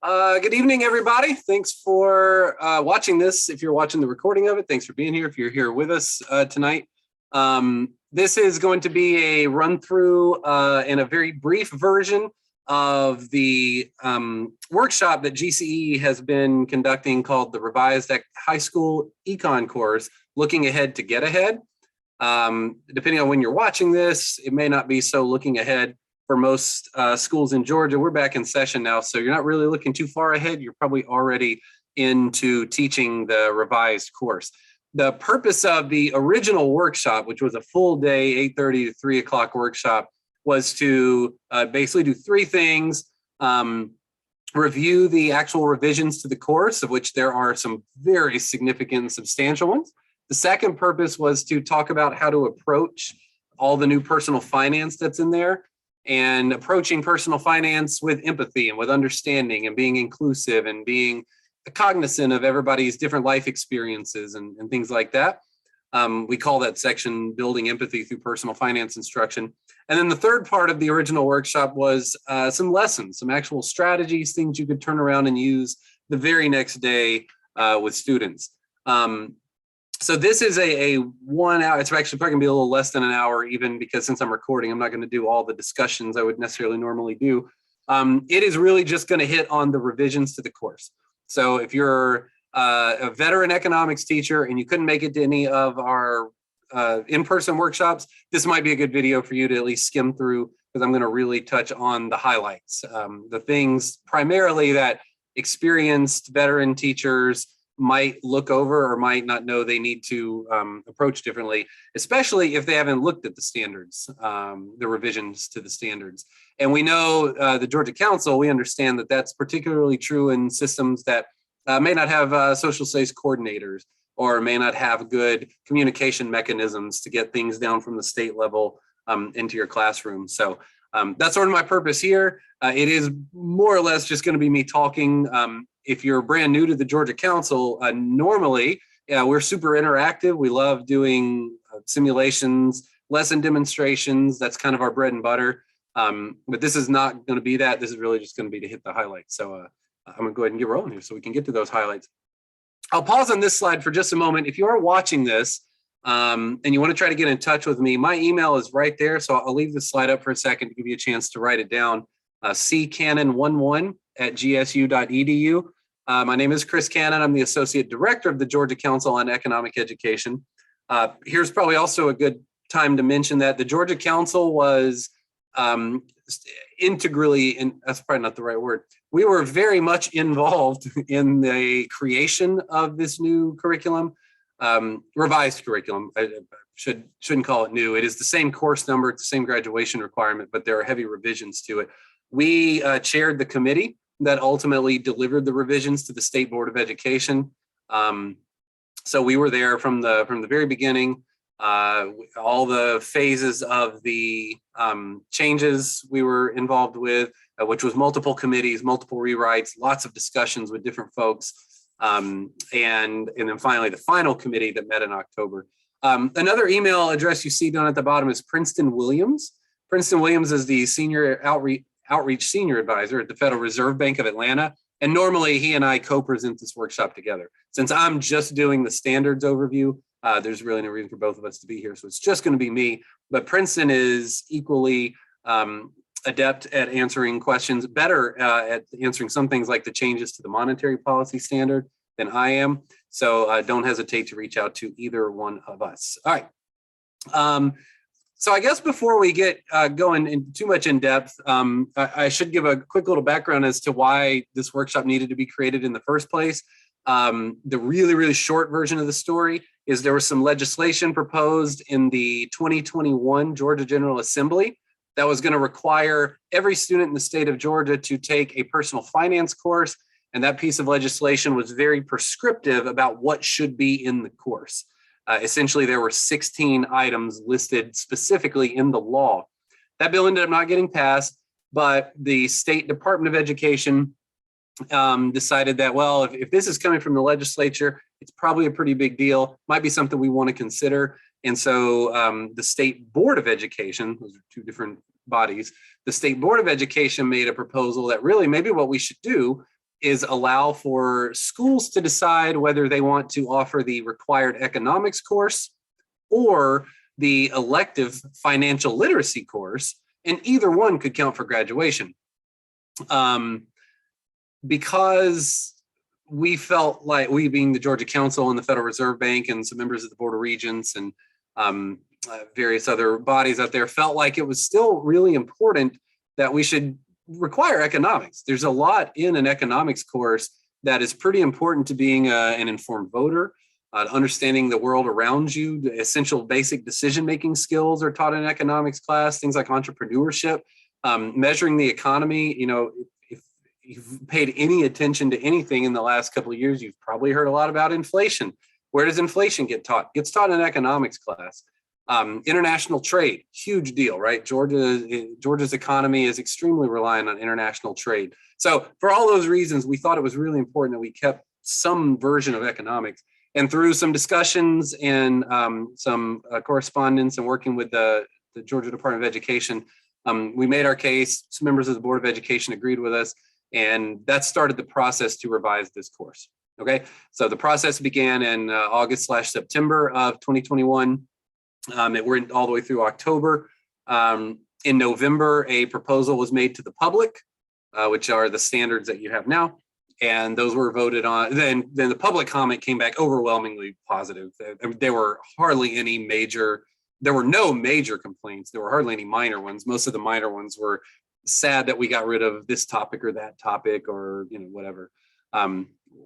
Good evening, everybody. Thanks for watching this. If you're watching the recording of it, thanks for being here. If you're here with us tonight, this is going to be a run through and a very brief version of the workshop that GCE has been conducting called the Revised High School Econ course, Looking Ahead to Get Ahead. Depending on when you're watching this, it may not be so looking ahead. For most schools in Georgia, we're back in session now, so you're not really looking too far ahead. You're probably already into teaching the revised course. The purpose of the original workshop, which was a full day, 8:30 to 3 o'clock workshop, was to basically do three things. Review the actual revisions to the course, of which there are some very significant and substantial ones. The second purpose was to talk about how to approach all the new personal finance that's in there, and approaching personal finance with empathy and with understanding and being inclusive and being cognizant of everybody's different life experiences and things like that. We call that section Building Empathy Through Personal Finance Instruction. And then the third part of the original workshop was some lessons, some actual strategies, things you could turn around and use the very next day with students. So this is a 1 hour, it's actually probably gonna be a little less than an hour, even because since I'm recording, I'm not gonna do all the discussions I would necessarily normally do. It is really just gonna hit on the revisions to the course. So if you're a veteran economics teacher and you couldn't make it to any of our in-person workshops, this might be a good video for you to at least skim through, because I'm gonna really touch on the highlights, the things primarily that experienced veteran teachers might look over or might not know they need to approach differently, especially if they haven't looked at the standards, the revisions to the standards. And we know the Georgia Council, we understand that that's particularly true in systems that may not have social studies coordinators or may not have good communication mechanisms to get things down from the state level into your classroom. So that's sort of my purpose here. It is more or less just going to be me talking. If you're brand new to the Georgia Council, normally we're super interactive. We love doing simulations, lesson demonstrations. That's kind of our bread and butter. But this is not going to be that. This is really just going to be to hit the highlights. So I'm going to go ahead and get rolling here so we can get to those highlights. I'll pause on this slide for just a moment. If you are watching this and you want to try to get in touch with me, my email is right there. So I'll leave this slide up for a second to give you a chance to write it down. ccannon11@gsu.edu. My name is Chris Cannon. I'm the Associate Director of the Georgia Council on Economic Education. Here's probably also a good time to mention that the Georgia Council was integrally, and that's probably not the right word, we were very much involved in the creation of this new curriculum, revised curriculum. I shouldn't call it new. It is the same course number, it's the same graduation requirement, but there are heavy revisions to it. We chaired the committee that ultimately delivered the revisions to the State Board of Education. So we were there from the very beginning. All the phases of the changes we were involved with, which was multiple committees, multiple rewrites, lots of discussions with different folks, and then finally the final committee that met in October. Another email address you see down at the bottom is Princeton Williams. Princeton Williams is the senior outreach senior advisor at the Federal Reserve Bank of Atlanta. And normally he and I co-present this workshop together. Since I'm just doing the standards overview, there's really no reason for both of us to be here. So it's just going to be me. But Princeton is equally adept at answering questions, better at answering some things like the changes to the monetary policy standard than I am. So don't hesitate to reach out to either one of us. All right. So I guess before we get going in too much in depth, I should give a quick little background as to why this workshop needed to be created in the first place. The really, really short version of the story is there was some legislation proposed in the 2021 Georgia General Assembly that was going to require every student in the state of Georgia to take a personal finance course. And that piece of legislation was very prescriptive about what should be in the course. Essentially, there were 16 items listed specifically in the law. That bill ended up not getting passed, but the State Department of Education decided that, well, if this is coming from the legislature, it's probably a pretty big deal, might be something we want to consider. And so the State Board of Education, those are two different bodies, the State Board of Education made a proposal that really maybe what we should do is allow for schools to decide whether they want to offer the required economics course or the elective financial literacy course, and either one could count for graduation. Because we felt like, we being the Georgia Council and the Federal Reserve Bank and some members of the Board of Regents and various other bodies out there, felt like it was still really important that we should require economics. There's a lot in an economics course that is pretty important to being an informed voter, understanding the world around you. The essential basic decision-making skills are taught in economics class, things like entrepreneurship, measuring the economy. You know, if you've paid any attention to anything in the last couple of years, you've probably heard a lot about inflation. Where does inflation get taught? It gets taught in economics class. International trade, huge deal, right? Georgia's economy is extremely reliant on international trade. So for all those reasons, we thought it was really important that we kept some version of economics. And through some discussions and some correspondence and working with the Georgia Department of Education, we made our case. Some members of the Board of Education agreed with us, and that started the process to revise this course. Okay, so the process began in August/September of 2021. It went all the way through October. In November, a proposal was made to the public, which are the standards that you have now. And those were voted on. Then the public comment came back overwhelmingly positive. There were hardly any major, there were no major complaints. There were hardly any minor ones. Most of the minor ones were sad that we got rid of this topic or that topic or, you know, whatever.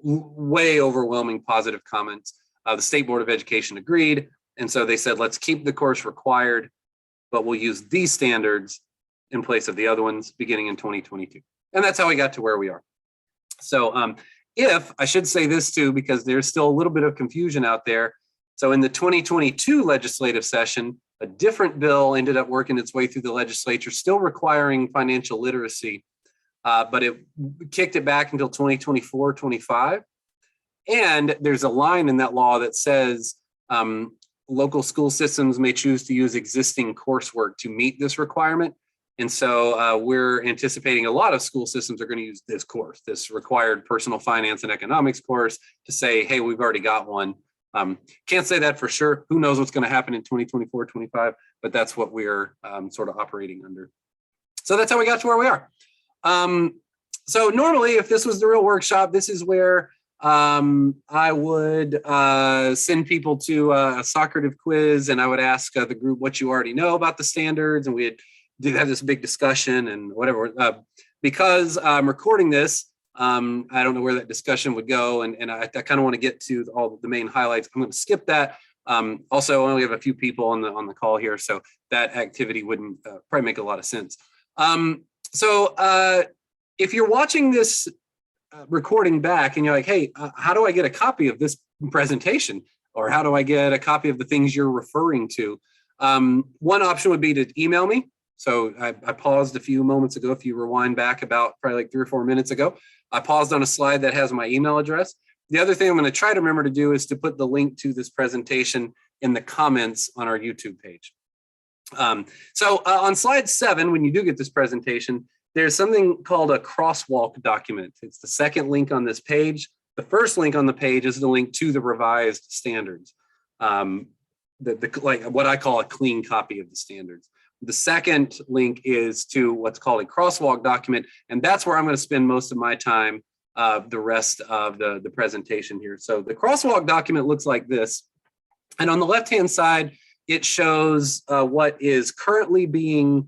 Way overwhelming positive comments. The State Board of Education agreed. And so they said, let's keep the course required, but we'll use these standards in place of the other ones beginning in 2022. And that's how we got to where we are. So if, I should say this too, because there's still a little bit of confusion out there. So in the 2022 legislative session, a different bill ended up working its way through the legislature, still requiring financial literacy, but it kicked it back until 2024-25. And there's a line in that law that says local school systems may choose to use existing coursework to meet this requirement. And so we're anticipating a lot of school systems are going to use this course, this required personal finance and economics course, to say, hey, we've already got one. Can't say that for sure. Who knows what's going to happen in 2024-25, but that's what we're sort of operating under. So that's how we got to where we are. So normally, if this was the real workshop, this is where I would send people to a Socrative quiz, and I would ask the group what you already know about the standards, and we'd have this big discussion and whatever. Because I'm recording this, I don't know where that discussion would go, and I kind of want to get to all the main highlights. I'm going to skip that. Also, I only have a few people on the call here, so that activity wouldn't probably make a lot of sense. So if you're watching this recording back and you're like, hey, how do I get a copy of this presentation? Or how do I get a copy of the things you're referring to? One option would be to email me. So I paused a few moments ago. If you rewind back about probably like 3 or 4 minutes ago, I paused on a slide that has my email address. The other thing I'm going to try to remember to do is to put the link to this presentation in the comments on our YouTube page. So on slide 7, when you do get this presentation, there's something called a crosswalk document. It's the second link on this page. The first link on the page is the link to the revised standards, like what I call a clean copy of the standards. The second link is to what's called a crosswalk document, and that's where I'm going to spend most of my time the rest of the presentation here. So the crosswalk document looks like this, and on the left-hand side, it shows what is currently being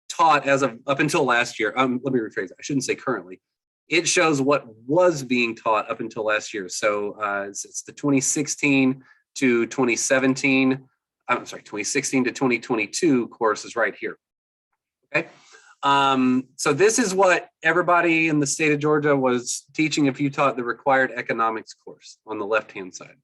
taught as of up until last year. Let me rephrase that. I shouldn't say currently. It shows what was being taught up until last year. So it's the 2016 to 2017. I'm sorry, 2016 to 2022 course is right here. Okay. So this is what everybody in the state of Georgia was teaching if you taught the required economics course on the left-hand side.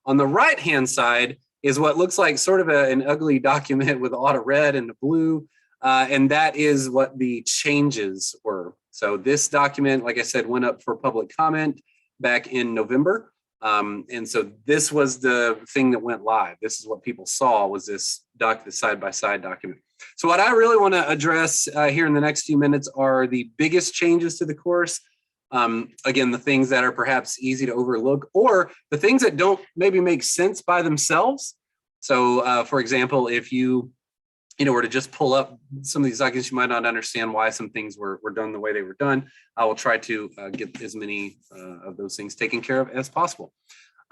On the right-hand side is what looks like sort of an ugly document with a lot of red and blue. And that is what the changes were. So this document, like I said, went up for public comment back in November. And so this was the thing that went live. This is what people saw, was this the side-by-side document. So what I really want to address here in the next few minutes are the biggest changes to the course. Again, the things that are perhaps easy to overlook, or the things that don't maybe make sense by themselves. So for example, if you were to just pull up some of these documents, you might not understand why some things were done the way they were done. I will try to get as many of those things taken care of as possible.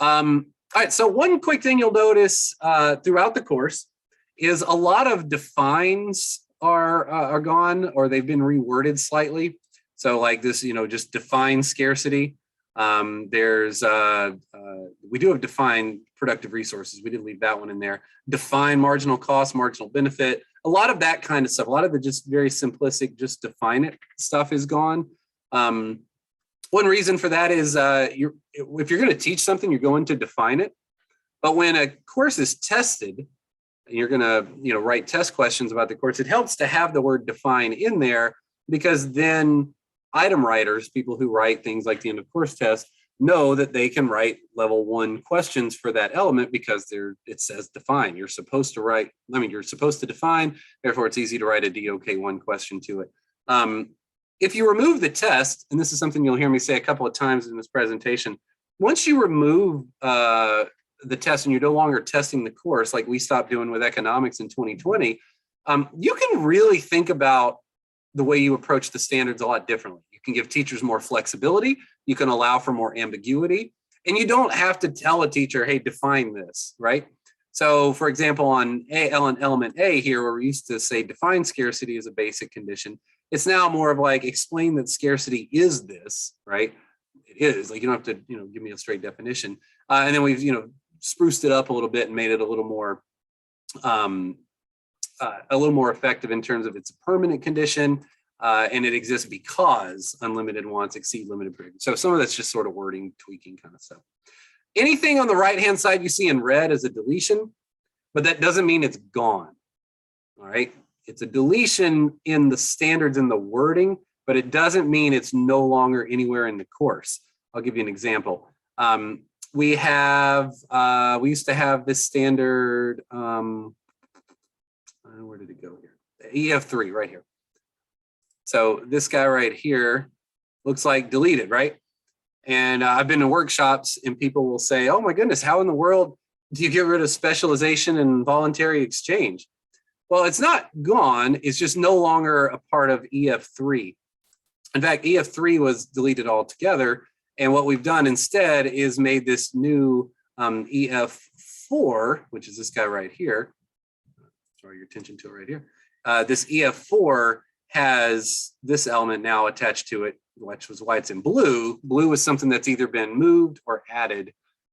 All right, so one quick thing you'll notice throughout the course is a lot of defines are gone, or they've been reworded slightly. So like this, just define scarcity. There's we do have define productive resources. We did leave that one in there. Define marginal cost, marginal benefit. A lot of that kind of stuff. A lot of the just very simplistic, just define it stuff is gone. One reason for that is if you're going to teach something, you're going to define it. But when a course is tested, and you're going to write test questions about the course, it helps to have the word define in there, because then item writers, people who write things like the end of course test, know that they can write level 1 questions for that element, because it says define. You're supposed to define, therefore it's easy to write a DOK1 question to it. If you remove the test, and this is something you'll hear me say a couple of times in this presentation, once you remove the test and you're no longer testing the course, like we stopped doing with economics in 2020, you can really think about the way you approach the standards a lot differently. You can give teachers more flexibility, you can allow for more ambiguity, and you don't have to tell a teacher, hey, define this, right? So for example, on element A here, where we used to say define scarcity as a basic condition, it's now more of like explain that scarcity is this, right? It is, like you don't have to, give me a straight definition. And then we've, spruced it up a little bit and made it a little more effective in terms of it's a permanent condition, and it exists because unlimited wants exceed limited privilege. So some of that's just sort of wording, tweaking kind of stuff. Anything on the right-hand side you see in red is a deletion, but that doesn't mean it's gone, all right? It's a deletion in the standards and the wording, but it doesn't mean it's no longer anywhere in the course. I'll give you an example. We used to have this standard, where did it go here? EF3 right here. So this guy right here looks like deleted, right? And I've been in workshops and people will say, oh my goodness, how in the world do you get rid of specialization and voluntary exchange? Well, it's not gone, it's just no longer a part of EF3. In fact, EF3 was deleted altogether. And what we've done instead is made this new EF4, which is this guy right here. Draw your attention to it right here. This EF4 has this element now attached to it, which was why it's in blue. Blue is something that's either been moved or added.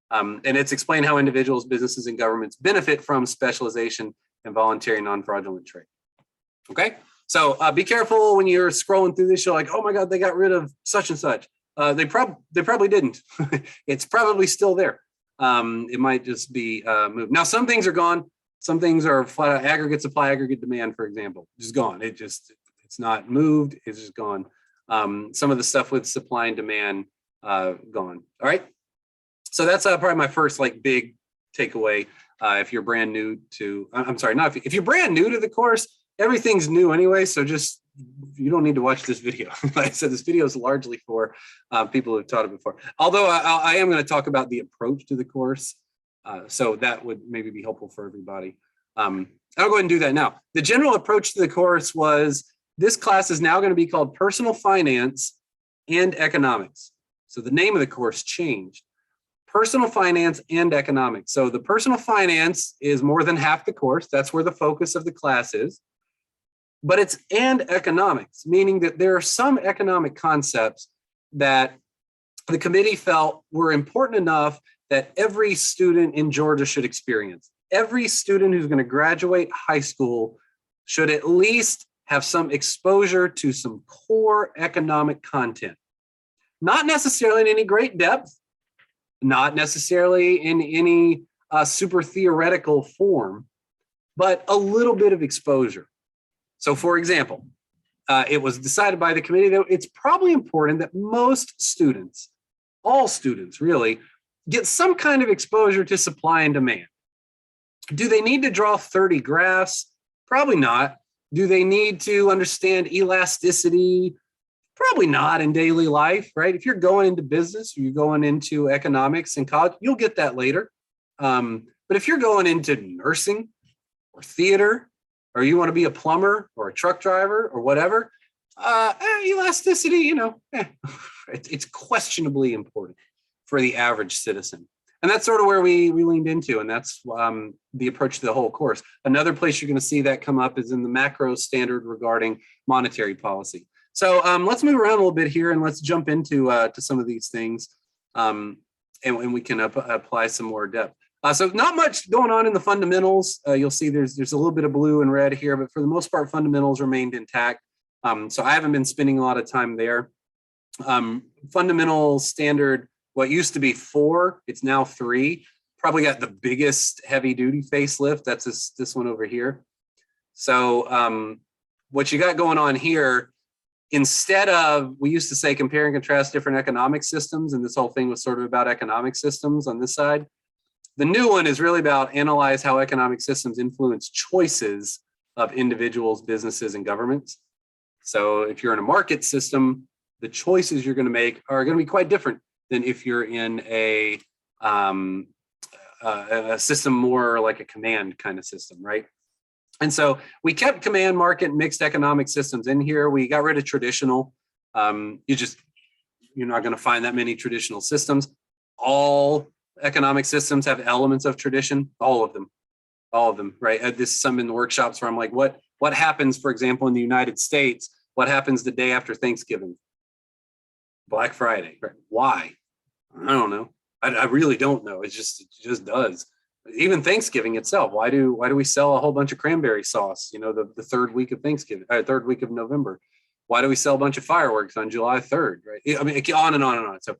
And it's explained how individuals, businesses, and governments benefit from specialization and voluntary non-fraudulent trade. Okay, so be careful when you're scrolling through this. You're like, oh my God, they got rid of such and such. They probably didn't. It's probably still there. It might just be moved. Now, some things are gone. Some things are flat out aggregate supply, aggregate demand, for example, just gone. It's not moved. It's just gone. Some of the stuff with supply and demand gone. All right. So that's probably my first big takeaway. If you're brand new to, I'm sorry, not if you're brand new to the course, everything's new anyway. So you don't need to watch this video. Like I said, this video is largely for people who have taught it before. Although I am going to talk about the approach to the course. So that would maybe be helpful for everybody. I'll go ahead and do that now. The general approach to the course was this class is now going to be called Personal Finance and Economics. So the name of the course changed. Personal Finance and Economics. So the Personal Finance is more than half the course. That's where the focus of the class is. But it's and economics, meaning that there are some economic concepts that the committee felt were important enough that every student in Georgia should experience. Every student who's going to graduate high school should at least have some exposure to some core economic content. Not necessarily in any great depth, not necessarily in any super theoretical form, but a little bit of exposure. So for example, it was decided by the committee that it's probably important that most students, all students really, get some kind of exposure to supply and demand. Do they need to draw 30 graphs? Probably not. Do they need to understand elasticity, Probably not in daily life, right? If you're going into business, or you're going into economics in college, you'll get that later. But if you're going into nursing or theater, or you want to be a plumber or a truck driver or whatever, elasticity, it's questionably important for the average citizen. And that's sort of where we leaned into, and that's the approach to the whole course. Another place you're going to see that come up is in the macro standard regarding monetary policy. So let's move around a little bit here, and let's jump into to some of these things, and we can apply some more depth. So not much going on in the fundamentals. You'll see there's a little bit of blue and red here, but for the most part, fundamentals remained intact. So I haven't been spending a lot of time there. Fundamental standard, what used to be 4, it's now 3. Probably got the biggest heavy duty facelift. That's this one over here. So what you got going on here, instead of, we used to say compare and contrast different economic systems, and this whole thing was sort of about economic systems on this side. The new one is really about analyze how economic systems influence choices of individuals, businesses, and governments. So if you're in a market system, the choices you're going to make are going to be quite different than if you're in a system more like a command kind of system, right? And so we kept command, market, mixed economic systems in here. We got rid of traditional. You're not going to find that many traditional systems. All economic systems have elements of tradition, all of them, right? This is some in the workshops where I'm like, what happens, for example, in the United States, what happens the day after Thanksgiving? Black Friday, right? Why? I don't know. I really don't know. It just does. Even Thanksgiving itself, why do we sell a whole bunch of cranberry sauce, the third week of Thanksgiving, third week of November? Why do we sell a bunch of fireworks on July 3rd, right? I mean, on and on and on. So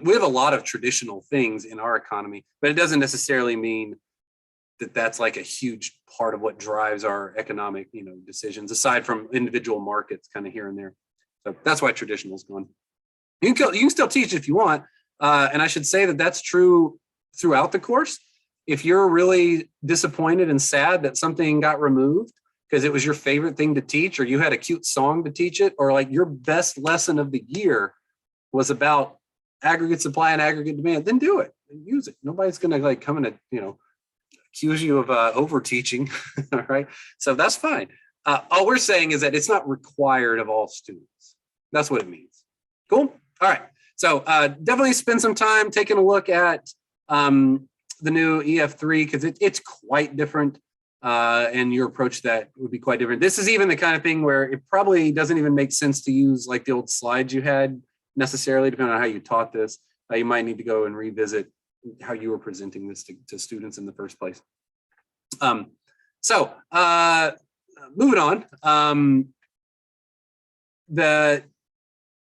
we have a lot of traditional things in our economy, but it doesn't necessarily mean that that's like a huge part of what drives our economic, decisions, aside from individual markets kind of here and there. So that's why traditional is gone. You can still teach if you want. And I should say that that's true throughout the course. If you're really disappointed and sad that something got removed because it was your favorite thing to teach, or you had a cute song to teach it, or like your best lesson of the year was about aggregate supply and aggregate demand, then do it and use it. Nobody's going to come in and, accuse you of over teaching. All right. So that's fine. All we're saying is that it's not required of all students. That's what it means. Cool. All right. So definitely spend some time taking a look at the new EF3, because it's quite different, and your approach to that would be quite different. This is even the kind of thing where it probably doesn't even make sense to use like the old slides you had necessarily, depending on how you taught this. You might need to go and revisit how you were presenting this to students in the first place. So moving on, the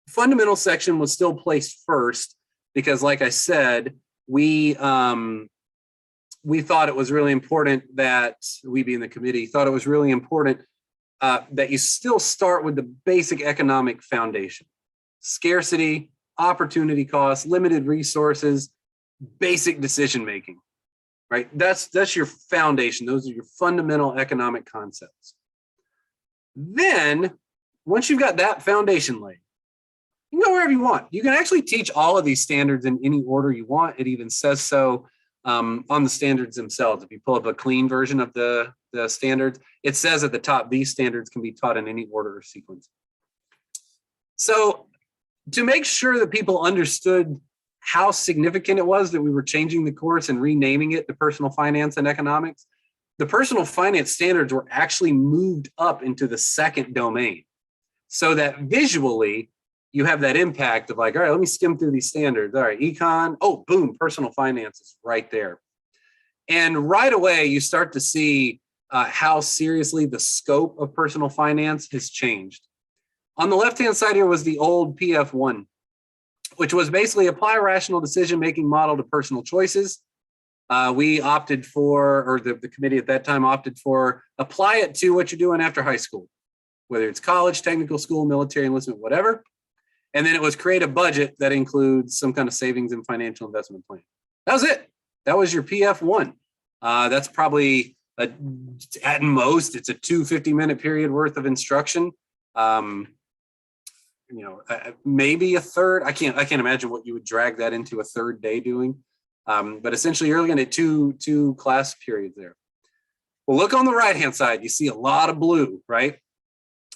fundamental section was still placed first because, like I said, we thought it was really important that, we being the committee, thought it was really important that you still start with the basic economic foundation: scarcity, opportunity costs, limited resources, basic decision making. Right? That's your foundation. Those are your fundamental economic concepts. Then, once you've got that foundation laid, you can go wherever you want. You can actually teach all of these standards in any order you want. It even says so on the standards themselves. If you pull up a clean version of the standards, it says at the top, these standards can be taught in any order or sequence. So to make sure that people understood how significant it was that we were changing the course and renaming it to personal finance and economics, the personal finance standards were actually moved up into the second domain, so that visually you have that impact of like, all right, let me skim through these standards. All right, econ, oh, boom, personal finance is right there. And right away, you start to see how seriously the scope of personal finance has changed. On the left-hand side here was the old PF1, which was basically apply a rational decision-making model to personal choices. We opted for, or the committee at that time opted for, apply it to what you're doing after high school, whether it's college, technical school, military enlistment, whatever. And then it was create a budget that includes some kind of savings and financial investment plan. That was it. That was your PF1. That's probably, at most, it's a 2 50-minute period worth of instruction. maybe a third. I can't imagine what you would drag that into a third day doing. But essentially you're looking at two class periods there. Well, look on the right-hand side, you see a lot of blue, right?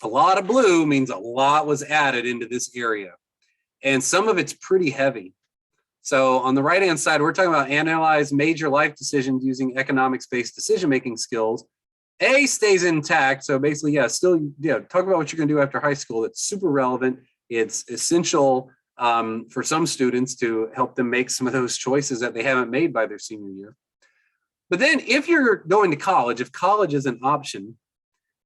A lot of blue means a lot was added into this area. And some of it's pretty heavy. So on the right-hand side, we're talking about analyze major life decisions using economics-based decision-making skills. A stays intact. So basically, talk about what you're gonna do after high school. It's super relevant. It's essential for some students to help them make some of those choices that they haven't made by their senior year. But then if you're going to college, if college is an option,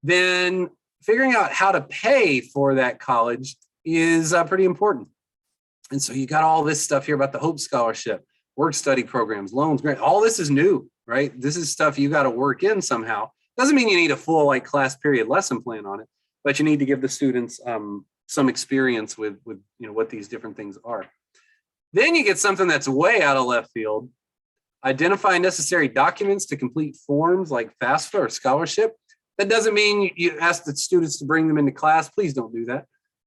then figuring out how to pay for that college is pretty important. And so you got all this stuff here about the Hope Scholarship, work study programs, loans, grants. All this is new, right? This is stuff you got to work in somehow. Doesn't mean you need a full class period lesson plan on it, but you need to give the students some experience with what these different things are. Then you get something that's way out of left field. Identify necessary documents to complete forms like FAFSA or scholarship. That doesn't mean you ask the students to bring them into class. Please don't do that.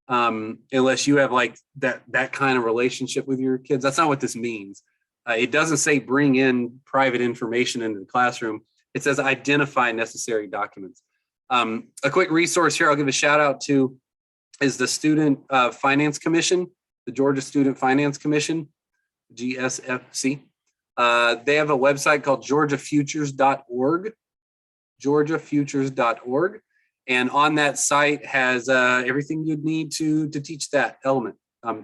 Unless you have that kind of relationship with your kids. That's not what this means. It doesn't say bring in private information into the classroom. It says identify necessary documents. A quick resource here I'll give a shout out to is the Student Finance Commission, the Georgia Student Finance Commission, GSFC. They have a website called GeorgiaFutures.org, GeorgiaFutures.org. And on that site has everything you'd need to teach that element.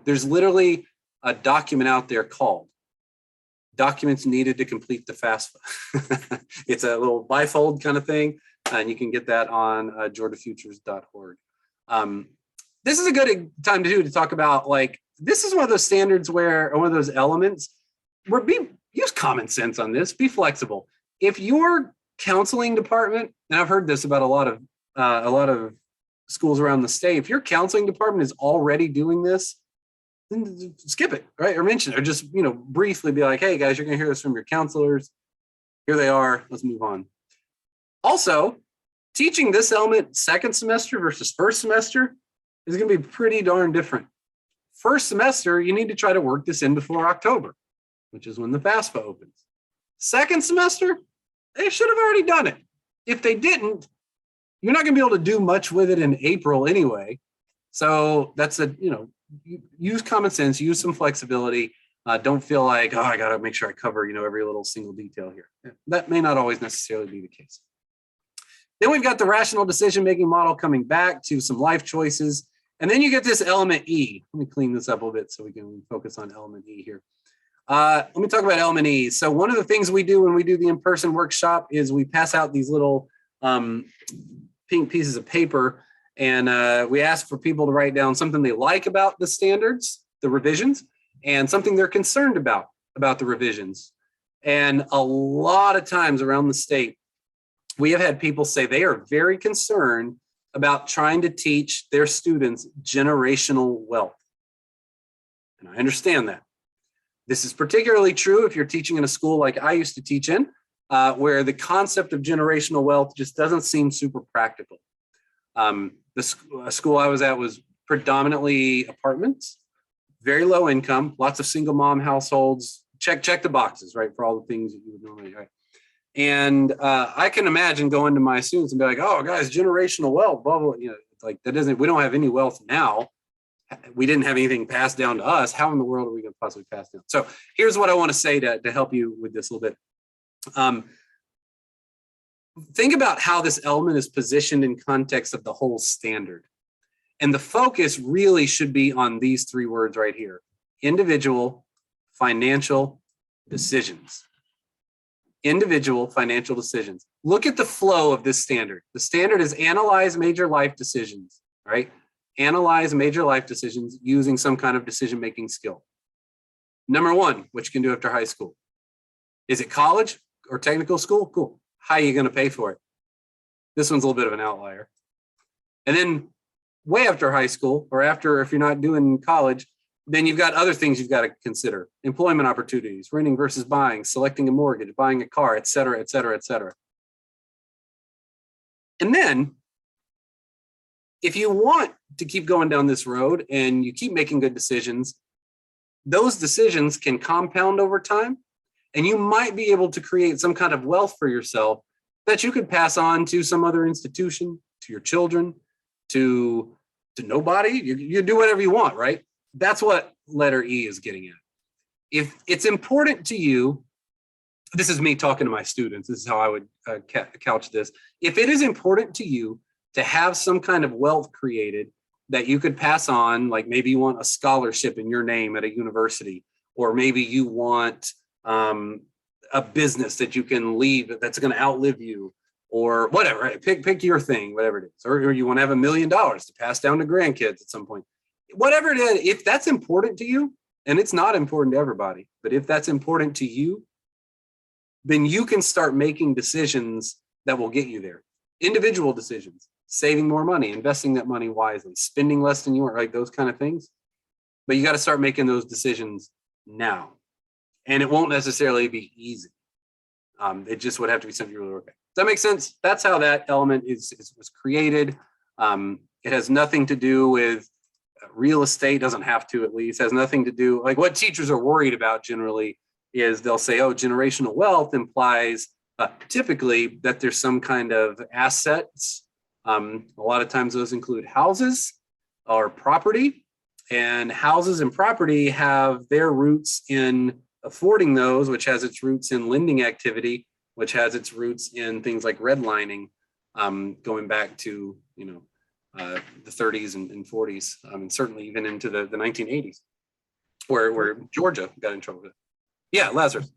There's literally a document out there called Documents Needed to Complete the FAFSA. It's a little bifold kind of thing, and you can get that on GeorgiaFutures.org. This is a good time to talk about, this is one of those standards or one of those elements where use common sense on this, be flexible. If your counseling department, and I've heard this about a lot of schools around the state, if your counseling department is already doing this, then skip it, right? Or mention it, or just, briefly be like, hey guys, you're gonna hear this from your counselors. Here they are, let's move on. Also, teaching this element second semester versus first semester is gonna be pretty darn different. First semester, you need to try to work this in before October, which is when the FAFSA opens. Second semester, they should have already done it. If they didn't, you're not going to be able to do much with it in April anyway. So that's use common sense, use some flexibility. Don't feel like, I got to make sure I cover, every little single detail here. That may not always necessarily be the case. Then we've got the rational decision-making model coming back to some life choices. And then you get this element E. Let me clean this up a little bit so we can focus on element E here. Let me talk about element E. So one of the things we do when we do the in-person workshop is we pass out these little pink pieces of paper, and we ask for people to write down something they like about the standards, the revisions, and something they're concerned about the revisions. And a lot of times around the state, we have had people say they are very concerned about trying to teach their students generational wealth. And I understand that. This is particularly true if you're teaching in a school like I used to teach in, where the concept of generational wealth just doesn't seem super practical. The school I was at was predominantly apartments, very low income, lots of single mom households, check the boxes, right, for all the things that you would normally, right? And I can imagine going to my students and be like, oh guys, generational wealth, blah, blah, it's like we don't have any wealth now. We didn't have anything passed down to us. How in the world are we going to possibly pass down? So here's what I want to say to help you with this a little bit. Think about how this element is positioned in context of the whole standard. And the focus really should be on these three words right here: individual financial decisions. Individual financial decisions. Look at the flow of this standard. The standard is analyze major life decisions, right? Analyze major life decisions using some kind of decision-making skill. Number one, what you can do after high school. Is it college or technical school? Cool. How are you going to pay for it? This one's a little bit of an outlier. And then way after high school, or after, if you're not doing college, then you've got other things you've got to consider: employment opportunities, renting versus buying, selecting a mortgage, buying a car, et cetera, et cetera, et cetera. And then if you want to keep going down this road and you keep making good decisions, those decisions can compound over time, and you might be able to create some kind of wealth for yourself that you could pass on to some other institution, to your children, to nobody. You do whatever you want, right? That's what letter E is getting at. If it's important to you, this is me talking to my students, this is how I would couch this. If it is important to you to have some kind of wealth created that you could pass on, like maybe you want a scholarship in your name at a university, or maybe you want a business that you can leave that's going to outlive you, or whatever, right? Pick your thing, whatever it is, or you want to have $1 million to pass down to grandkids at some point. Whatever it is, if that's important to you, and it's not important to everybody, but if that's important to you, then you can start making decisions that will get you there. Individual decisions, saving more money, investing that money wisely, spending less than you want, right? Those kind of things. But you got to start making those decisions now. And it won't necessarily be easy. It just would have to be something you really work at. Does that make sense? That's how that element was created. It has nothing to do with real estate, doesn't have to, at least, has nothing to do, like what teachers are worried about generally is they'll say, oh, generational wealth implies typically that there's some kind of assets. A lot of times those include houses or property, and houses and property have their roots in affording those, which has its roots in lending activity, which has its roots in things like redlining, going back to, the 30s and 40s, and certainly even into the 1980s, where Georgia got in trouble with it. Yeah, Lazarus.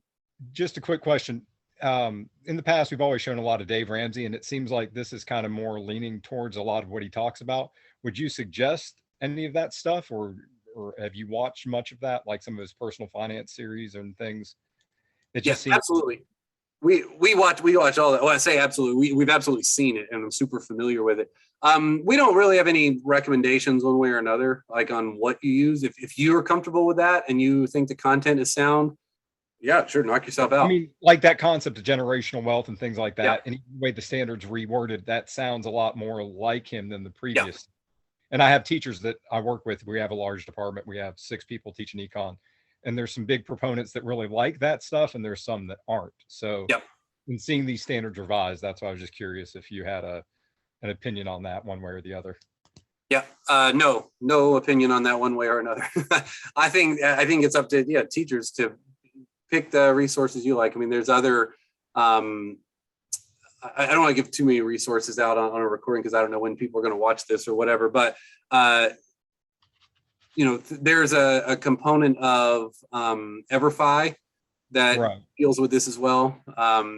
Just a quick question. In the past, we've always shown a lot of Dave Ramsey, and it seems like this is kind of more leaning towards a lot of what he talks about. Would you suggest any of that stuff, or have you watched much of that, like some of his personal finance series and things? Yes, absolutely. We watch all that. Well, I say absolutely. We've absolutely seen it, and I'm super familiar with it. We don't really have any recommendations one way or another, like on what you use. If you are comfortable with that and you think the content is sound, yeah, sure, knock yourself out. I mean, like that concept of generational wealth and things like that, yeah. And the way the standard's reworded, that sounds a lot more like him than the previous. Yeah. And I have teachers that I work with. We have a large department. We have 6 people teaching econ. And there's some big proponents that really like that stuff, and there's some that aren't. So yep. In seeing these standards revised, that's why I was just curious if you had an opinion on that one way or the other. Yeah, no opinion on that one way or another. I think it's up to teachers to pick the resources you like. I mean, there's other, I don't want to give too many resources out on a recording because I don't know when people are going to watch this or whatever, but there's a component of EverFi that deals with this as well.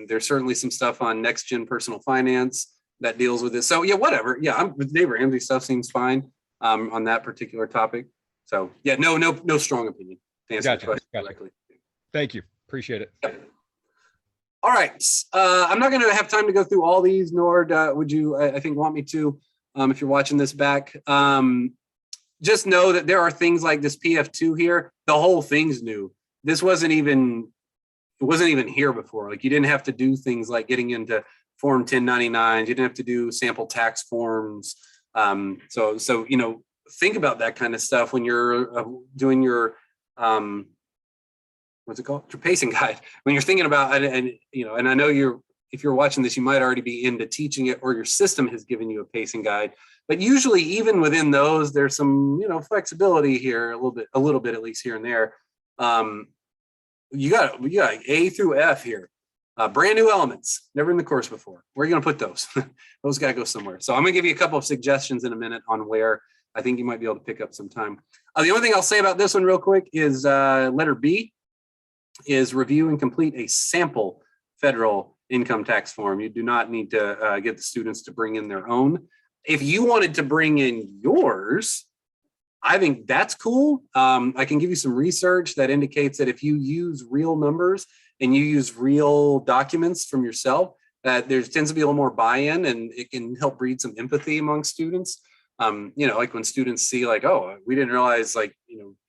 There's certainly some stuff on Next Gen Personal Finance that deals with this. So yeah, whatever. Yeah, I'm with Dave Ramsey stuff seems fine on that particular topic. So yeah, no strong opinion to answer the question directly. Thank you. Appreciate it. Yep. All right. I'm not going to have time to go through all these, nor would you, I think, want me to, if you're watching this back. Just know that there are things like this PF2 here. The whole thing's new. This wasn't even here before. Like, you didn't have to do things like getting into Form 1099s. You didn't have to do sample tax forms. So think about that kind of stuff when you're doing your what's it called? Your pacing guide. When you're thinking about it, and I know if you're watching this, you might already be into teaching it, or your system has given you a pacing guide. But usually, even within those, there's some flexibility here, a little bit at least here and there. You got A through F here, brand new elements, never in the course before. Where are you going to put those? Those got to go somewhere. So I'm going to give you a couple of suggestions in a minute on where I think you might be able to pick up some time. The only thing I'll say about this one real quick is letter B is review and complete a sample federal income tax form. You do not need to get the students to bring in their own. If you wanted to bring in yours, I think that's cool. I can give you some research that indicates that if you use real numbers and you use real documents from yourself, that there tends to be a little more buy-in, and it can help breed some empathy among students. Like when students see like, oh, we didn't realize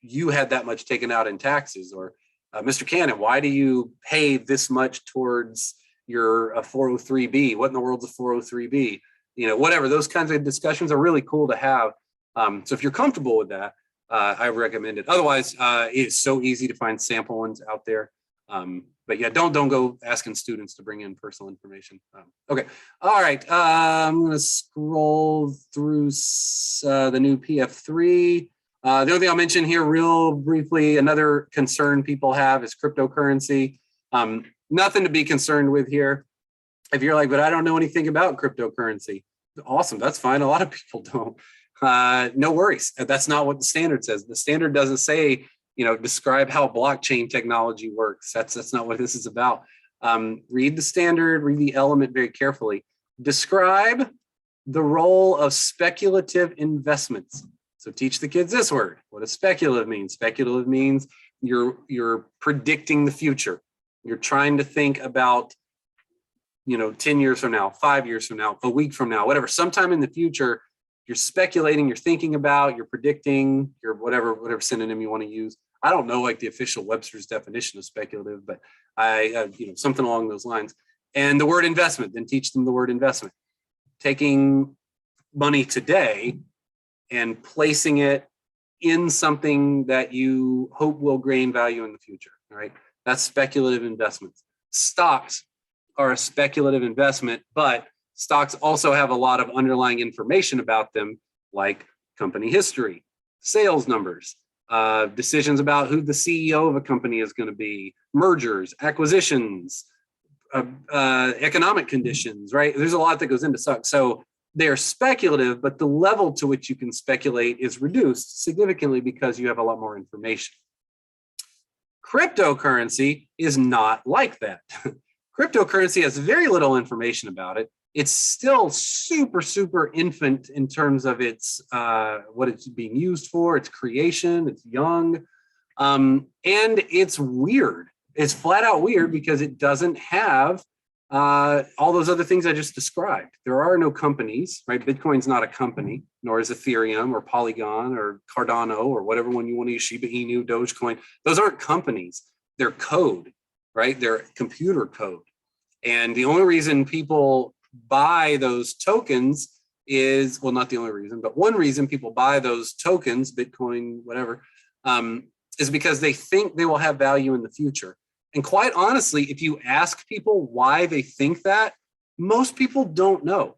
you had that much taken out in taxes, or Mr. Cannon, why do you pay this much towards your 403B? What in the world's a 403B? Whatever. Those kinds of discussions are really cool to have. So if you're comfortable with that, I recommend it. Otherwise, it's so easy to find sample ones out there. But yeah, don't go asking students to bring in personal information. Okay, all right. I'm going to scroll through the new PF3. The only thing I'll mention here real briefly, another concern people have is cryptocurrency. Nothing to be concerned with here. If you're like, but I don't know anything about cryptocurrency, awesome, that's fine. A lot of people don't. No worries. That's not what the standard says. The standard doesn't say, describe how blockchain technology works. That's not what this is about. Read the standard, read the element very carefully. Describe the role of speculative investments. So teach the kids this word. What does speculative mean? Speculative means you're predicting the future. You're trying to think about 10 years from now, 5 years from now, a week from now, whatever, sometime in the future, you're speculating, you're thinking about, you're predicting, you're whatever synonym you want to use. I don't know like the official Webster's definition of speculative, but something along those lines. And the word investment, then teach them the word investment. Taking money today and placing it in something that you hope will gain value in the future, right? That's speculative investments. Stocks are a speculative investment, but stocks also have a lot of underlying information about them, like company history, sales numbers, decisions about who the CEO of a company is going to be, mergers, acquisitions, economic conditions, right? There's a lot that goes into stocks. So they're speculative, but the level to which you can speculate is reduced significantly because you have a lot more information. Cryptocurrency is not like that. Cryptocurrency has very little information about it. It's still super, super infant in terms of its what it's being used for, its creation, it's young, and it's weird. It's flat out weird because it doesn't have all those other things I just described. There are no companies, right? Bitcoin's not a company, nor is Ethereum or Polygon or Cardano or whatever one you want to use, Shiba Inu, Dogecoin. Those aren't companies. They're code, right? They're computer code. And the only reason people buy those tokens is, well, not the only reason, but one reason people buy those tokens, Bitcoin, whatever, is because they think they will have value in the future. And quite honestly, if you ask people why they think that, most people don't know.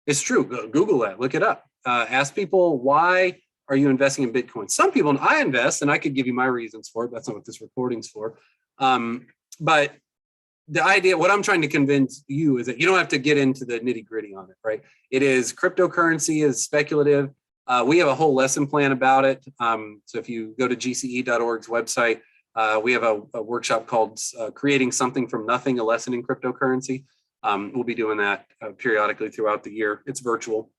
It's true. Google that, look it up. Ask people, why are you investing in Bitcoin? Some people, and I invest, and I could give you my reasons for it. That's not what this recording's for. But the idea, what I'm trying to convince you is that you don't have to get into the nitty gritty on it, right? It is cryptocurrency is speculative. We have a whole lesson plan about it. So if you go to gce.org's website, we have a workshop called Creating Something from Nothing, a lesson in cryptocurrency. We'll be doing that periodically throughout the year. It's virtual,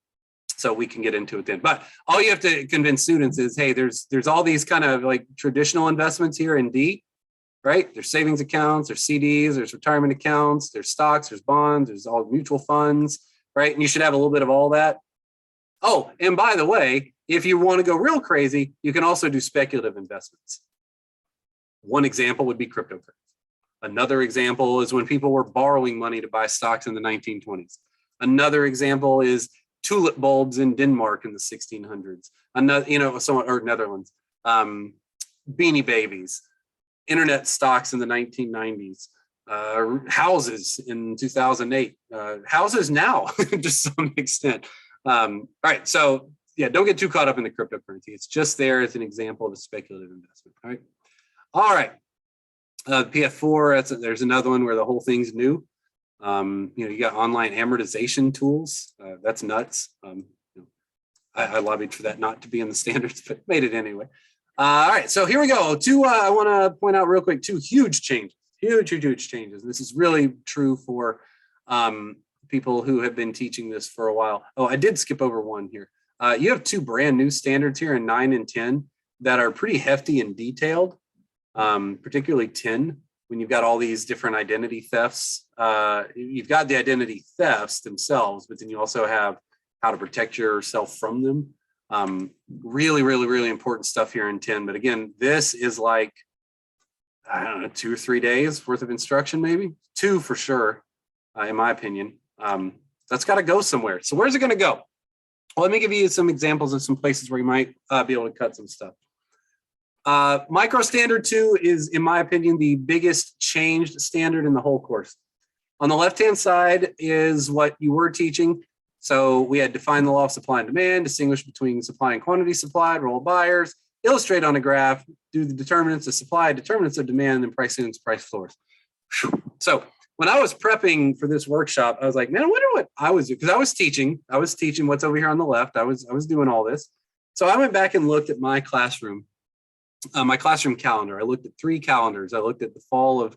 so we can get into it then. But all you have to convince students is, hey, there's all these kind of like traditional investments here in D, right? There's savings accounts, there's CDs, there's retirement accounts, there's stocks, there's bonds, there's all mutual funds, right? And you should have a little bit of all that. Oh, and by the way, if you want to go real crazy, you can also do speculative investments. One example would be cryptocurrency. Another example is when people were borrowing money to buy stocks in the 1920s. Another example is tulip bulbs in Denmark in the 1600s. Another, or Netherlands. Beanie Babies. Internet stocks in the 1990s, houses in 2008, houses now to some extent. All right, so yeah, don't get too caught up in the cryptocurrency. It's just there as an example of a speculative investment. All right. PF4, there's another one where the whole thing's new. You got online amortization tools. That's nuts. I lobbied for that not to be in the standards, but made it anyway. All right, so here we go. I want to point out real quick, two huge changes, huge changes. This is really true for people who have been teaching this for a while. Oh, I did skip over one here. You have two brand new standards here in 9 and 10 that are pretty hefty and detailed, particularly 10, when you've got all these different identity thefts. You've got the identity thefts themselves, but then you also have how to protect yourself from them. Really important stuff here in 10. But again, this is like, I don't know, 2 or 3 days worth of instruction, maybe 2 for sure, in my opinion. That's got to go somewhere. So where's it going to go? Well, let me give you some examples of some places where you might be able to cut some stuff. Micro standard 2 is, in my opinion, the biggest changed standard in the whole course. On the left-hand side is what you were teaching. So we had defined the law of supply and demand, distinguish between supply and quantity supplied, role of buyers, illustrate on a graph, do the determinants of supply, determinants of demand, and price ins, price floors. So when I was prepping for this workshop, I was like, man, I wonder what I was doing, because I was teaching what's over here on the left. I was doing all this. So I went back and looked at my classroom calendar. I looked at 3 calendars. I looked at the fall of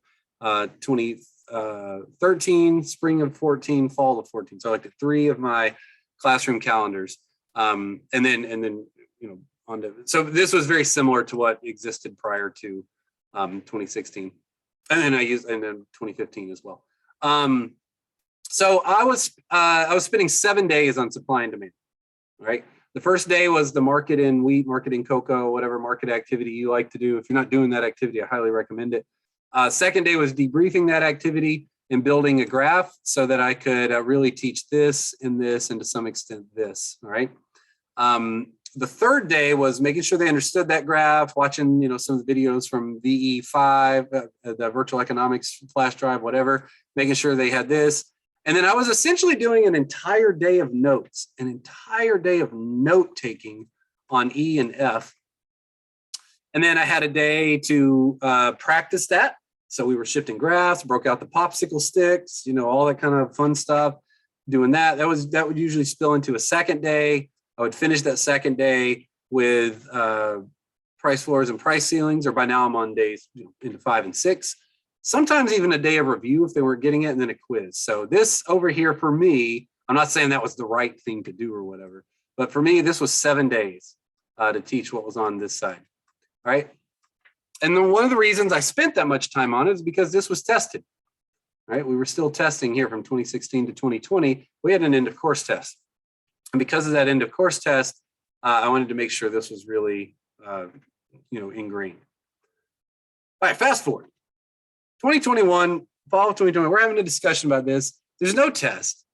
2013, spring of 14, fall of 14. So I looked at 3 of my classroom calendars. And then so this was very similar to what existed prior to 2016. And then 2015 as well. So I was spending 7 days on supply and demand, right? The first day was the market in wheat, market in cocoa, whatever market activity you like to do. If you're not doing that activity, I highly recommend it. Second day was debriefing that activity and building a graph so that I could really teach this and this, and to some extent this, all right? The third day was making sure they understood that graph, watching some of the videos from VE5, the virtual economics flash drive, whatever, making sure they had this. And then I was essentially doing an entire day of notes, an entire day of note taking on E and F. And then I had a day to practice that. So we were shifting graphs, broke out the popsicle sticks, all that kind of fun stuff, doing that. That would usually spill into a second day. I would finish that second day with price floors and price ceilings, or by now I'm on days into 5 and 6. Sometimes even a day of review if they weren't getting it, and then a quiz. So this over here for me, I'm not saying that was the right thing to do or whatever, but for me, this was 7 days to teach what was on this side, right? And then one of the reasons I spent that much time on it is because this was tested, right? We were still testing here from 2016 to 2020. We had an end of course test. And because of that end of course test, I wanted to make sure this was really, ingrained. All right, fast forward. 2021, fall of 2020, we're having a discussion about this. There's no test.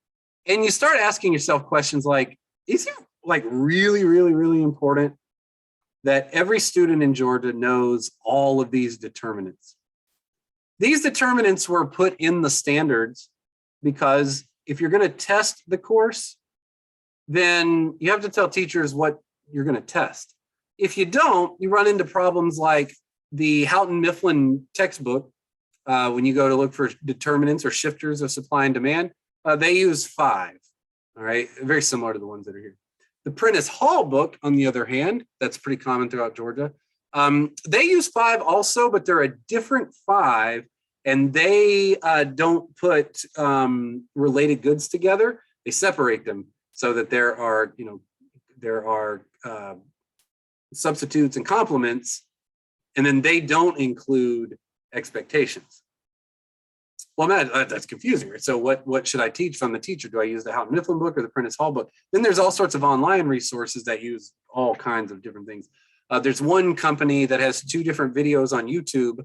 And you start asking yourself questions like, is it really, really, really important that every student in Georgia knows all of these determinants? These determinants were put in the standards because if you're going to test the course, then you have to tell teachers what you're going to test. If you don't, you run into problems like the Houghton Mifflin textbook. When you go to look for determinants or shifters of supply and demand, they use 5, all right? Very similar to the ones that are here. The Prentice Hall book, on the other hand, that's pretty common throughout Georgia. They use 5 also, but they're a different 5, and they don't put related goods together. They separate them so that there are substitutes and complements, and then they don't include expectations. Well, that's confusing, right? So what should I teach from the teacher? Do I use the Houghton Mifflin book or the Prentice Hall book? Then there's all sorts of online resources that use all kinds of different things. There's one company that has 2 different videos on YouTube,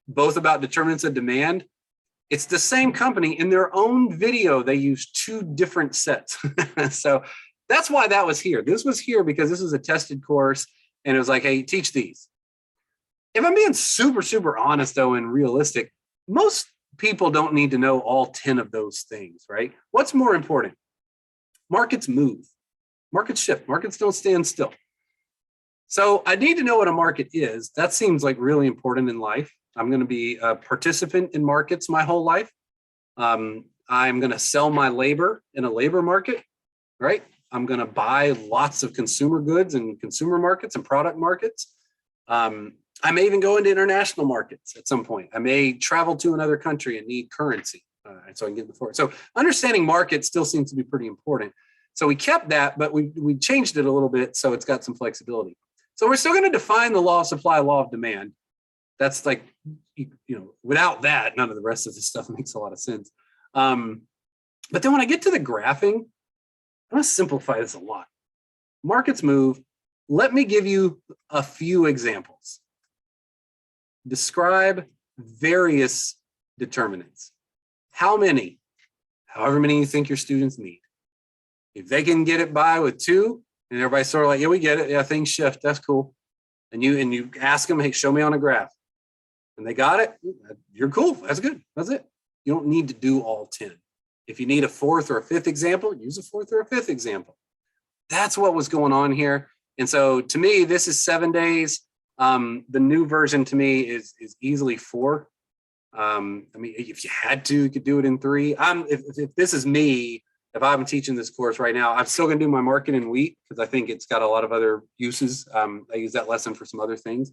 both about determinants of demand. It's the same company. In their own video, they use 2 different sets. So that's why that was here. This was here because this was a tested course, and it was like, hey, teach these. If I'm being super, super honest, though, and realistic, most people don't need to know all 10 of those things, right? What's more important? Markets move. Markets shift. Markets don't stand still. So I need to know what a market is. That seems like really important in life. I'm going to be a participant in markets my whole life. I'm going to sell my labor in a labor market, right? I'm going to buy lots of consumer goods in consumer markets and product markets. I may even go into international markets at some point. I may travel to another country and need currency, so I can get the forward. So understanding markets still seems to be pretty important. So we kept that, but we changed it a little bit so it's got some flexibility. So we're still going to define the law of supply, law of demand. That's like, without that, none of the rest of this stuff makes a lot of sense. But then when I get to the graphing, I'm going to simplify this a lot. Markets move. Let me give you a few examples. Describe various determinants. How many? However many you think your students need. If they can get it by with 2, and everybody's sort of like, yeah, we get it. Yeah, things shift. That's cool. And you ask them, hey, show me on a graph. And they got it. You're cool. That's good. That's it. You don't need to do all 10. If you need a 4th or a 5th example, use a 4th or a 5th example. That's what was going on here. And so to me, this is 7 days. The new version to me is easily 4. I mean, if you had to, you could do it in 3. If this is me, if I'm teaching this course right now, I'm still going to do my market in wheat because I think it's got a lot of other uses. I use that lesson for some other things.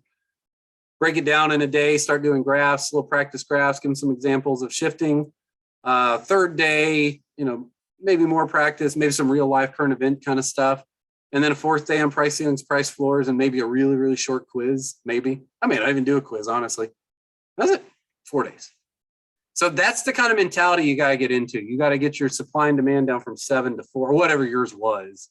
Break it down in a day, start doing graphs, little practice graphs, give them some examples of shifting. 3rd day, maybe more practice, maybe some real life current event kind of stuff. And then a 4th day on price ceilings, price floors, and maybe a really, really short quiz, maybe. I may not even do a quiz, honestly. That's it, 4 days. So that's the kind of mentality you got to get into. You got to get your supply and demand down from 7 to 4, or whatever yours was.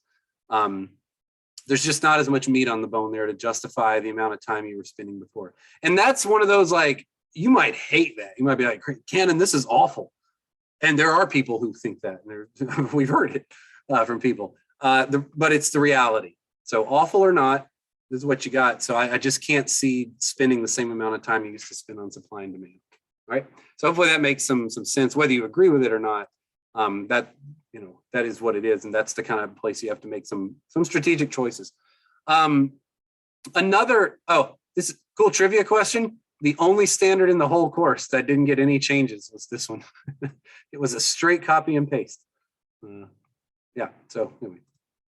There's just not as much meat on the bone there to justify the amount of time you were spending before. And that's one of those, like, you might hate that. You might be like, Cannon, this is awful. And there are people who think that. And we've heard it from people. But it's the reality. So awful or not, this is what you got. So I just can't see spending the same amount of time you used to spend on supply and demand. Right. So hopefully that makes some sense, whether you agree with it or not. That is what it is. And that's the kind of place you have to make some strategic choices. This is cool trivia question. The only standard in the whole course that didn't get any changes was this one. It was a straight copy and paste. Yeah. So anyway,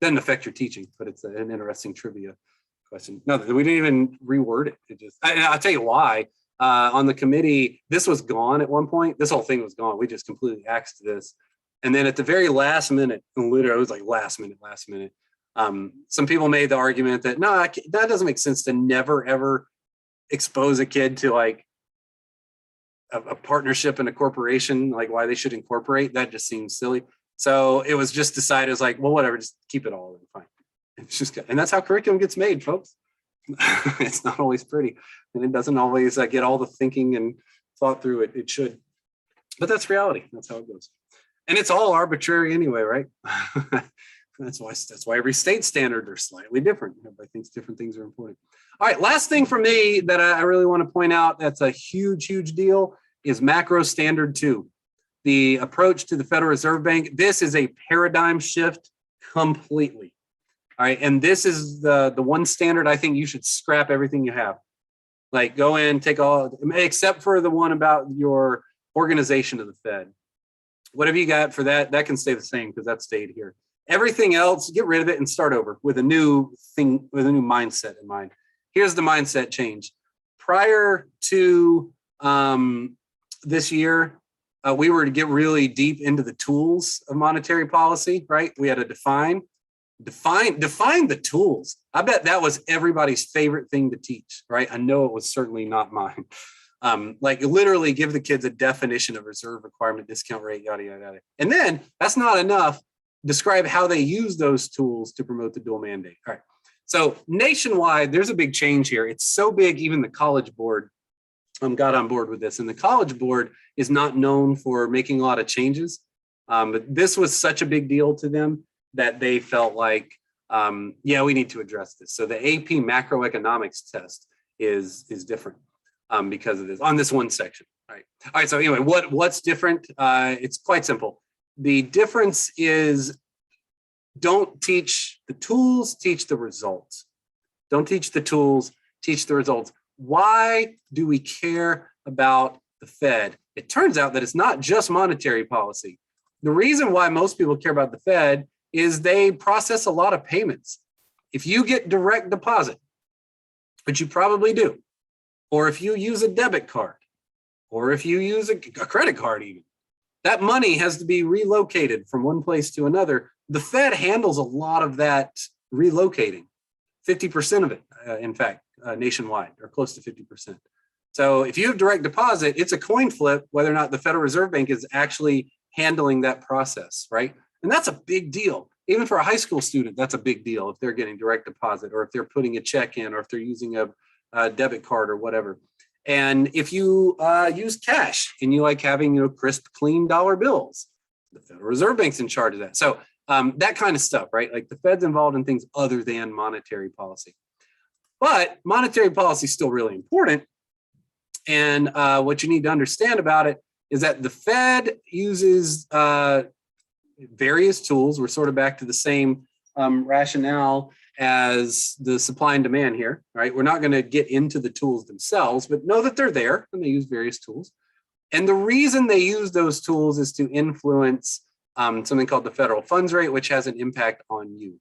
doesn't affect your teaching, but it's an interesting trivia question. No, we didn't even reword it. I'll tell you why. On the committee, this was gone at one point. This whole thing was gone. We just completely axed this. And then at the very last minute, literally it was like last minute, some people made the argument that, no, that doesn't make sense to never, ever expose a kid to like a partnership in a corporation, like why they should incorporate. That just seems silly. So it was just decided, it was like, well, whatever, just keep it all in, fine. It's just, and that's how curriculum gets made, folks. It's not always pretty, and it doesn't always get all the thinking and thought through it. It should, but that's reality. That's how it goes, and it's all arbitrary anyway, right? That's why every state standard are slightly different. Everybody thinks different things are important. All right, last thing for me that I really want to point out that's a huge deal is macro standard 2. The approach to the Federal Reserve Bank. This is a paradigm shift completely. All right, and this is the one standard I think you should scrap everything you have. Like go in, take all, except for the one about your organization of the Fed. Whatever you got for that, that can stay the same because that stayed here. Everything else, get rid of it and start over with a new thing, with a new mindset in mind. Here's the mindset change. Prior to this year, we were to get really deep into the tools of monetary policy, right? We had to define the tools. I bet that was everybody's favorite thing to teach, right? I know it was certainly not mine. Like literally give the kids a definition of reserve requirement, discount rate, yada, yada, yada. And then that's not enough. Describe how they use those tools to promote the dual mandate. All right. So nationwide, there's a big change here. It's so big, even the College Board got on board with this. And the College Board is not known for making a lot of changes. But this was such a big deal to them that they felt like, yeah, we need to address this. So the AP macroeconomics test is different because of this on this one section. All right. So anyway, what's different? It's quite simple. The difference is don't teach the tools, teach the results. Don't teach the tools, teach the results. Why do we care about the Fed? It turns out that it's not just monetary policy. The reason why most people care about the Fed is they process a lot of payments. If you get direct deposit, which you probably do, or if you use a debit card, or if you use a credit card even, that money has to be relocated from one place to another. The Fed handles a lot of that relocating, 50% of it, in fact, nationwide, or close to 50%. So if you have direct deposit, it's a coin flip whether or not the Federal Reserve Bank is actually handling that process, right? And that's a big deal. Even for a high school student, that's a big deal if they're getting direct deposit or if they're putting a check in or if they're using a debit card or whatever. And if you use cash and you like having crisp, clean dollar bills, the Federal Reserve Bank's in charge of that. So That kind of stuff, right? Like the Fed's involved in things other than monetary policy. But monetary policy is still really important. And what you need to understand about it is that the Fed uses various tools. We're sort of back to the same rationale as the supply and demand here, right? We're not going to get into the tools themselves, but know that they're there and they use various tools. And the reason they use those tools is to influence something called the federal funds rate, which has an impact on you.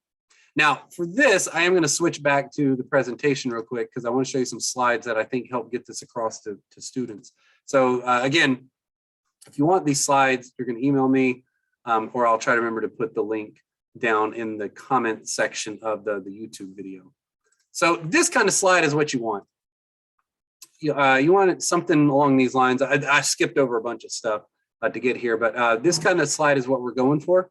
Now, for this, I am going to switch back to the presentation real quick because I want to show you some slides that I think help get this across to students. So again, if you want these slides, you're going to email me or I'll try to remember to put the link down in the comment section of the YouTube video. So this kind of slide is what you want. You want something along these lines. I skipped over a bunch of stuff to get here, but this kind of slide is what we're going for.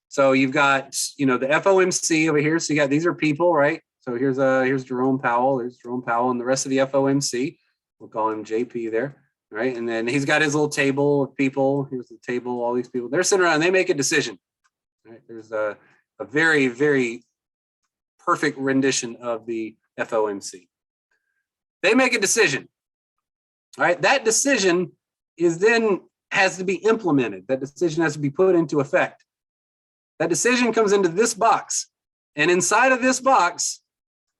So you've got, the FOMC over here. So you got, these are people, right? So here's Jerome Powell. There's Jerome Powell and the rest of the FOMC. We'll call him JP there, right? And then he's got his little table of people. Here's the table, all these people. They're sitting around, they make a decision, right? There's a very, very perfect rendition of the FOMC. They make a decision, all right? That decision has to be implemented. That decision has to be put into effect. That decision comes into this box, and inside of this box,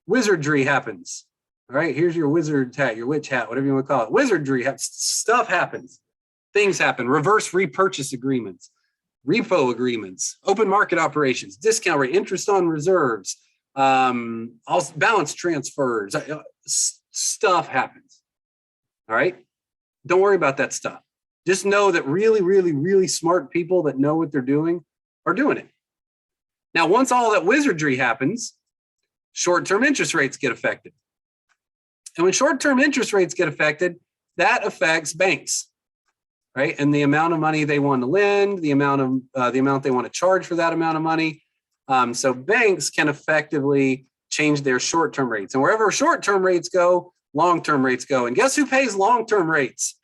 wizardry happens. All right, here's your wizard hat, your witch hat, whatever you want to call it. Wizardry, stuff happens. Things happen. Reverse repurchase agreements, repo agreements, open market operations, discount rate, interest on reserves, balance transfers. Stuff happens. All right, don't worry about that stuff. Just know that really, really, really smart people that know what they're doing are doing it. Now, once all that wizardry happens, short-term interest rates get affected. And when short-term interest rates get affected, that affects banks, right? And the amount of money they want to lend, the amount they want to charge for that amount of money. So banks can effectively change their short-term rates. And wherever short-term rates go, long-term rates go. And guess who pays long-term rates?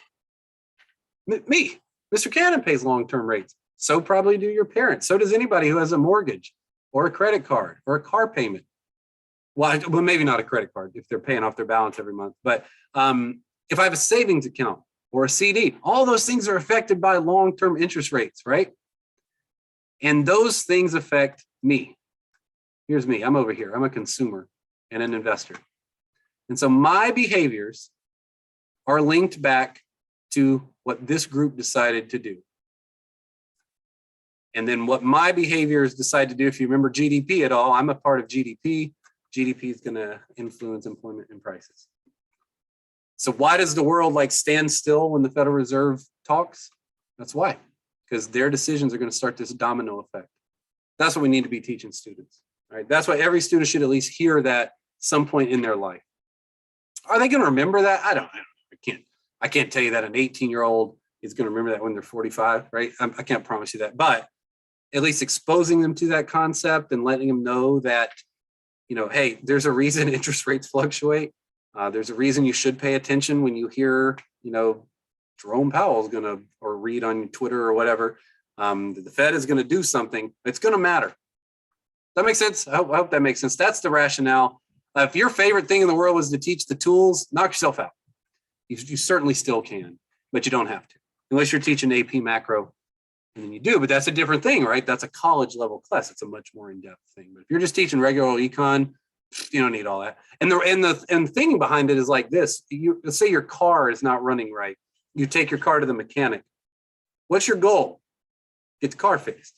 Me. Mr. Cannon pays long-term rates. So probably do your parents. So does anybody who has a mortgage or a credit card or a car payment. Well, maybe not a credit card if they're paying off their balance every month. But if I have a savings account or a CD, all those things are affected by long-term interest rates, right? And those things affect me. Here's me. I'm over here. I'm a consumer and an investor. And so my behaviors are linked back to what this group decided to do. And then what my behaviors decide to do, if you remember GDP at all, I'm a part of GDP. GDP is going to influence employment and prices. So why does the world stand still when the Federal Reserve talks? That's why, because their decisions are going to start this domino effect. That's what we need to be teaching students, right? That's why every student should at least hear that some point in their life. Are they going to remember that? I don't know. I can't tell you that an 18-year-old is going to remember that when they're 45, right? I can't promise you that, but at least exposing them to that concept and letting them know that, hey, there's a reason interest rates fluctuate. There's a reason you should pay attention when you hear, Jerome Powell is going to, or read on Twitter or whatever, the Fed is going to do something. It's going to matter. That makes sense? I hope that makes sense. That's the rationale. If your favorite thing in the world was to teach the tools, knock yourself out. You certainly still can, but you don't have to, unless you're teaching AP macro. And then you do, but that's a different thing, right? That's a college level class. It's a much more in-depth thing. But if you're just teaching regular econ, you don't need all that. And the thing behind it is like this. Let's say your car is not running right. You take your car to the mechanic. What's your goal? Get the car fixed.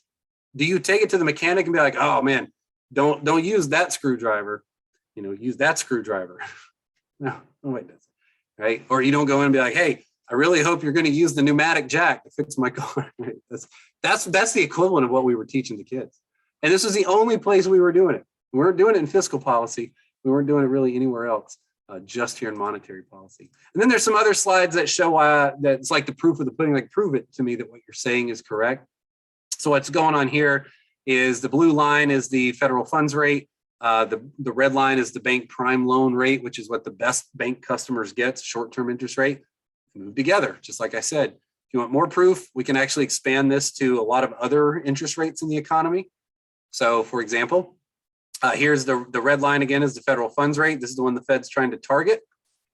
Do you take it to the mechanic and be like, oh man, don't use that screwdriver. Use that screwdriver. No way does. Right? Or you don't go in and be like, hey, I really hope you're going to use the pneumatic jack to fix my car. Right? That's the equivalent of what we were teaching the kids. And this was the only place we were doing it. We weren't doing it in fiscal policy. We weren't doing it really anywhere else, just here in monetary policy. And then there's some other slides that show that's like the proof of the pudding, prove it to me that what you're saying is correct. So what's going on here is the blue line is the federal funds rate. The red line is the bank prime loan rate, which is what the best bank customers get, short-term interest rate. Move together, just like I said. If you want more proof, we can actually expand this to a lot of other interest rates in the economy. So for example, here's the red line again is the federal funds rate. This is the one the Fed's trying to target.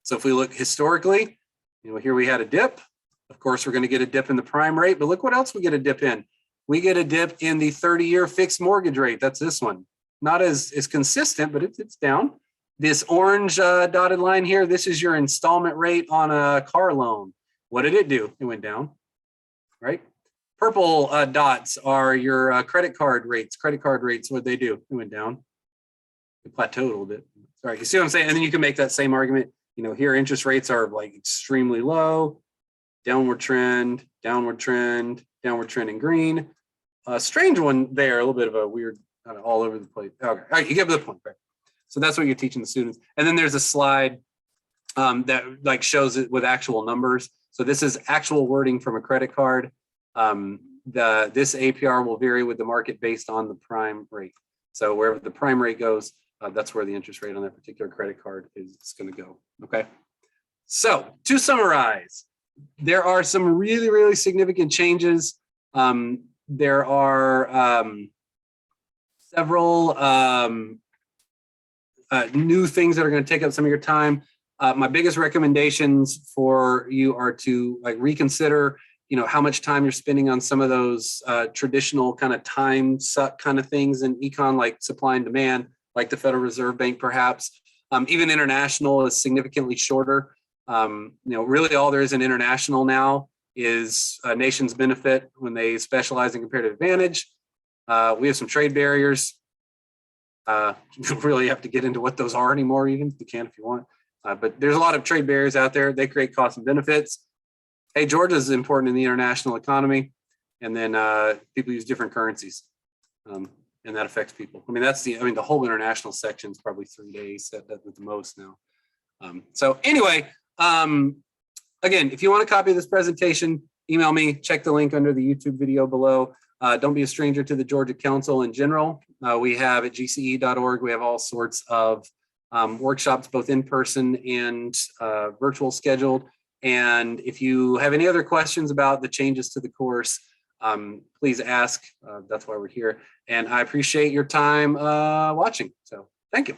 So if we look historically, here we had a dip. Of course, we're going to get a dip in the prime rate, but look what else we get a dip in. We get a dip in the 30-year fixed mortgage rate. That's this one. Not as consistent, but it's down. This orange dotted line here, this is your installment rate on a car loan. What did it do? It went down, right? Purple dots are your credit card rates. Credit card rates, what they do? It went down. It plateaued a little bit. All right, you see what I'm saying? And then you can make that same argument. Here interest rates are like extremely low, downward trend, downward trend, downward trend in green. Strange one there, a little bit of a weird, kind of all over the place. Okay, all right, you get the point, right? So that's what you're teaching the students. And then there's a slide that like shows it with actual numbers. So this is actual wording from a credit card. This APR will vary with the market based on the prime rate. So wherever the prime rate goes, that's where the interest rate on that particular credit card is going to go. Okay. So to summarize, there are some really, really significant changes. There are several new things that are going to take up some of your time. My biggest recommendations for you are to reconsider, how much time you're spending on some of those traditional kind of time suck kind of things in econ, like supply and demand, like the Federal Reserve Bank, perhaps. Even international is significantly shorter. Really all there is in international now is a nation's benefit when they specialize in comparative advantage. We have some trade barriers. You don't really have to get into what those are anymore, even. You can if you want. But there's a lot of trade barriers out there. They create costs and benefits. Hey, Georgia is important in the international economy. And then people use different currencies. And that affects people. The whole international section is probably 3 days at the most now. So anyway, again, if you want a copy of this presentation, email me, check the link under the YouTube video below. Don't be a stranger to the Georgia Council in general. We have at gce.org, we have all sorts of workshops, both in person and virtual scheduled. And if you have any other questions about the changes to the course, please ask. That's why we're here. And I appreciate your time watching. So thank you.